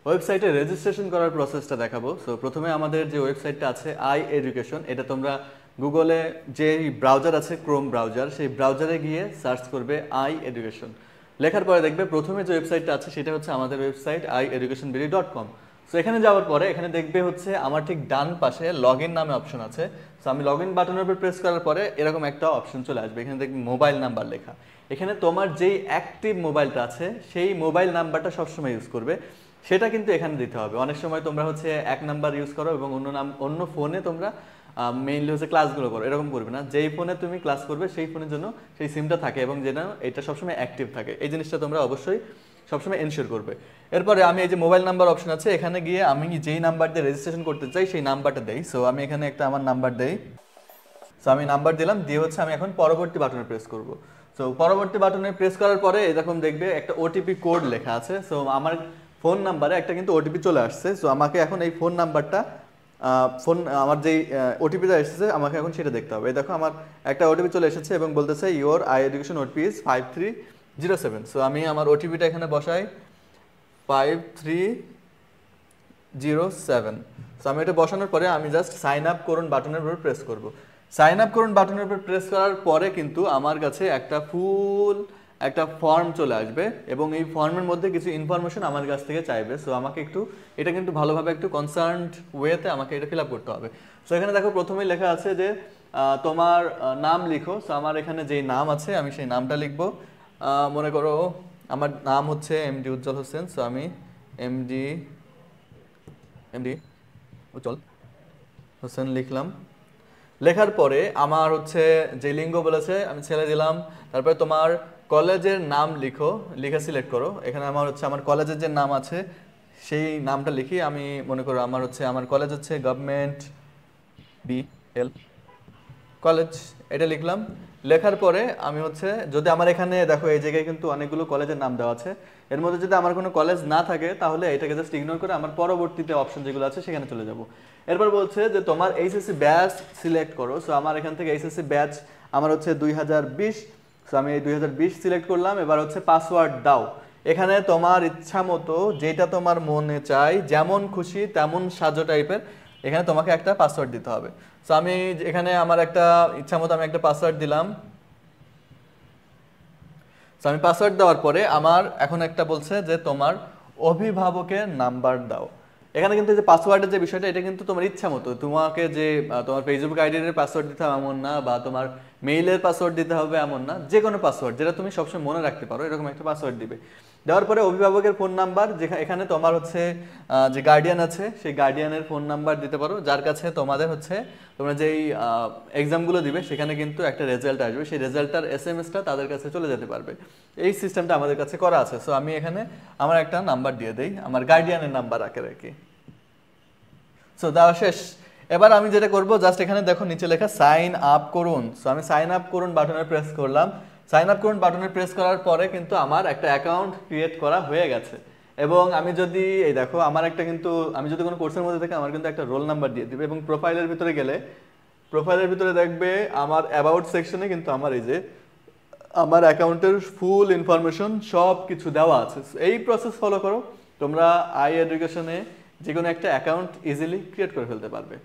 ওয়েবসাইটে রেজিস্ট্রেশন করার প্রসেসটা দেখাবো। সো প্রথমে আমাদের যে ওয়েবসাইটটা আছে আই এডুকেশন, এটা তোমরা গুগলে যে ব্রাউজার আছে ক্রোম ব্রাউজার, সেই ব্রাউজারে গিয়ে সার্চ করবে আই এডুকেশন। লেখার পরে দেখবে প্রথমে যে ওয়েবসাইটটা আছে সেটা হচ্ছে আমাদের ওয়েবসাইট ieducationbd.com। সো এখানে যাওয়ার পরে এখানে দেখবে হচ্ছে আমার ঠিক ডান পাশে লগ ইন নামে অপশন আছে। সো আমি লগ ইন বাটনের উপর প্রেস করার পরে এরকম একটা অপশন চলে আসবে, এখানে দেখবে মোবাইল নাম্বার লেখা। এখানে তোমার যেই অ্যাক্টিভ মোবাইলটা আছে সেই মোবাইল নাম্বারটা সবসময় ইউজ করবে, সেটা কিন্তু এখানে দিতে হবে। অনেক সময় তোমরা হচ্ছে এক নাম্বার ইউজ করো এবং অন্য ফোনে তোমরা মেইনলি হচ্ছে ক্লাসগুলো করো, এরকম করবে না। যেই ফোনে তুমি ক্লাস করবে সেই ফোনের জন্য সেই সিমটা থাকে এবং যেন এটা সবসময় অ্যাক্টিভ থাকে, এই জিনিসটা তোমরা অবশ্যই সবসময় এনশিওর করবে। এরপরে আমি এই যে মোবাইল নাম্বার অপশন আছে, এখানে গিয়ে আমি যেই নাম্বার দিয়ে রেজিস্ট্রেশন করতে চাই সেই নাম্বারটা দেই। সো আমি এখানে একটা আমার নাম্বার দেই। সো আমি নাম্বার দিলাম, দিয়ে হচ্ছে আমি এখন পরবর্তী বাটনে প্রেস করব। সো পরবর্তী বাটনে প্রেস করার পরে এরকম দেখবে একটা ওটিপি কোড লেখা আছে। সো আমার ফোন নাম্বারে একটা কিন্তু ওটিপি চলে আসছে। সো আমাকে এখন এই ফোন নাম্বারটা আমার যেই ওটিপিটা এসেছে আমাকে এখন সেটা দেখতে হবে। এই দেখো আমার একটা ওটিপি চলে এসেছে এবং বলতেছে your I education OTP is 5307। So আমি আমার ওটিপিটা এখানে বসাই 5307। সো আমি এটা বসানোর পরে আমি জাস্ট সাইন আপ করুন বাটনের উপর প্রেস করব। সাইন আপ করুন বাটনের উপর প্রেস করার পরে কিন্তু আমার কাছে একটা ফর্ম চলে আসবে এবং এই ফর্মের মধ্যে কিছু ইনফরমেশন আমার কাছ থেকে চাইবে। সো আমাকে এটা কিন্তু ভালোভাবে একটু কনসার্নড ওয়েতে আমাকে এটা ফিল আপ করতে হবে। সো এখানে দেখো প্রথমেই লেখা আছে যে তোমার নাম লিখো। সো আমার এখানে যেই নাম আছে আমি সেই নামটা লিখবো। মনে করো আমার নাম হচ্ছে এমডি উজ্জ্বল হোসেন। সো আমি এমডি উজ্জ্বল হোসেন লিখলাম। লেখার পরে আমার হচ্ছে যে লিঙ্গ বলেছে আমি ছেড়ে দিলাম। তারপরে তোমার কলেজের নাম লিখে সিলেক্ট করো। এখানে আমার কলেজের যে নাম আছে সেই নামটা লিখি। আমি মনে করো আমার কলেজ হচ্ছে গভর্নমেন্ট BL কলেজ, এটা লিখলাম। লেখার পরে আমি যদি আমার এখানে দেখো এই জায়গায় কিন্তু অনেকগুলো কলেজের নাম দেওয়া আছে, এর মধ্যে যদি আমার কোনো কলেজ না থাকে তাহলে এটাকে জাস্ট ইগনোর করে আমার পরবর্তীতে অপশন যেগুলো আছে সেখানে চলে যাব। এরপর বলছে যে তোমার এইচএসসি ব্যাচ সিলেক্ট করো। সো আমার এখান থেকে এইচএসসি ব্যাচ আমার হচ্ছে 2020। সো আমি এই 2020 সিলেক্ট করলাম। এবার হচ্ছে পাসওয়ার্ড দাও। এখানে তোমার ইচ্ছা মতো যেটা তোমার মনে চাই, যেমন খুশি তেমন সাজো টাইপের এখানে তোমাকে একটা পাসওয়ার্ড দিতে হবে। সো আমি এখানে আমার একটা ইচ্ছা মতো আমি একটা পাসওয়ার্ড দিলাম। সো আমি পাসওয়ার্ড দেওয়ার পরে আমার এখন একটা বলছে যে তোমার অভিভাবকের নাম্বার দাও। এখানে কিন্তু যে পাসওয়ার্ডের যে বিষয়টা এটা কিন্তু তোমার ইচ্ছা মতো, তোমাকে যে তোমার ফেসবুক আইডির পাসওয়ার্ড দিতে হবে এমন না, বা তোমার মেইলের পাসওয়ার্ড দিতে হবে এমন না, যে কোনো পাসওয়ার্ড যেটা তুমি সবসময় মনে রাখতে পারো এরকম একটা পাসওয়ার্ড দিবে। দেওয়ার পরে অভিভাবকের ফোন নাম্বার, এখানে তোমার যে গার্ডিয়ান আছে সেই গার্ডিয়ানের ফোন নাম্বার দিতে পারো, যার কাছে তোমরা যেই এক্সামগুলো দিবে সেখানে কিন্তু একটা রেজাল্ট আসবে, সেই রেজাল্টটার SMS-টা তাদের কাছে চলে যেতে পারবে। এই সিস্টেমটা আমাদের কাছে করা আছে। সো আমি এখানে আমার একটা নাম্বার দিয়ে দেই, আমার গার্ডিয়ানের নাম্বার রাখি। সো দেওয়া শেষ। এবার আমি যেটা করব জাস্ট এখানে দেখো নিচে লেখা সাইন আপ করুন। সো আমি সাইন আপ করুন বাটনে প্রেস করলাম। সাইন আপ করুন বাটনে প্রেস করার পরে কিন্তু আমার একটা অ্যাকাউন্ট ক্রিয়েট করা হয়ে গেছে। এবং আমি যদি এই দেখো আমি যদি কোনো কোর্সের মধ্যে থাকি আমার কিন্তু একটা রোল নাম্বার দিয়ে দিবে। এবং প্রোফাইলের ভিতরে দেখবে আমার অ্যাবাউট সেকশনে কিন্তু আমার অ্যাকাউন্টের ফুল ইনফরমেশন সব কিছু দেওয়া আছে। এই প্রসেস ফলো করো, তোমরা আই এডুকেশনে যে কোনো একটা অ্যাকাউন্ট ইজিলি ক্রিয়েট করে ফেলতে পারবে।